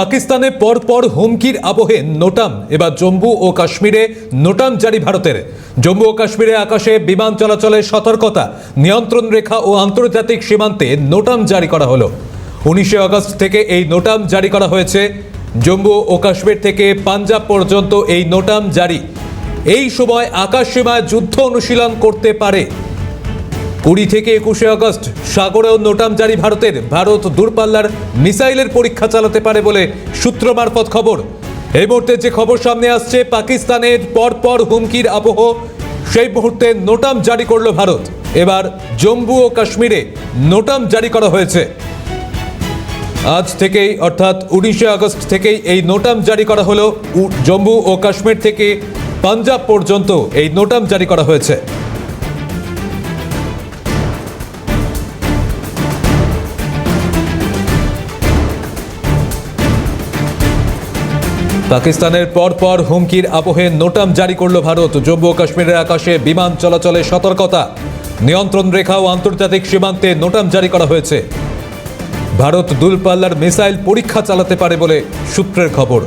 পাকিস্তানে পরপর হুমকির আবহে নোটাম। এবার জম্মু ও কাশ্মীরে নোটাম জারি ভারতের। জম্মু ও কাশ্মীরে আকাশে বিমান চলাচলে সতর্কতা, নিয়ন্ত্রণ রেখা ও আন্তর্জাতিক সীমান্তে নোটাম জারি করা হলো। 19 আগস্ট থেকে এই নোটাম জারি করা হয়েছে। জম্মু ও কাশ্মীর থেকে পাঞ্জাব পর্যন্ত এই নোটাম জারি। এই সময় আকাশ সীমায় যুদ্ধ অনুশীলন করতে পারে। 20 থেকে 21 আগস্ট সাগরেও নোটাম জারি ভারতের। ভারত দূরপাল্লার মিসাইলের পরীক্ষা চালাতে পারে বলে সূত্র মারফত খবর। এই মুহূর্তে যে খবর সামনে আসছে, পাকিস্তানের পরপর হুমকির আবহ, সেই মুহূর্তে নোটাম জারি করলো ভারত। এবার জম্মু ও কাশ্মীরে নোটাম জারি করা হয়েছে। আজ থেকেই অর্থাৎ 19 আগস্ট থেকেই এই নোটাম জারি করা হলো। জম্মু ও কাশ্মীর থেকে পাঞ্জাব পর্যন্ত এই নোটাম জারি করা হয়েছে। পাকিস্তানের পরপর হুমকির আবহে নোটাম জারি করল ভারত। জম্মু ও কাশ্মীরের আকাশে বিমান চলাচলে সতর্কতা, নিয়ন্ত্রণ রেখা ও আন্তর্জাতিক সীমান্তে নোটাম জারি করা হয়েছে। ভারত দূরপাল্লার মিসাইল পরীক্ষা চালাতে পারে বলে সূত্রের খবর।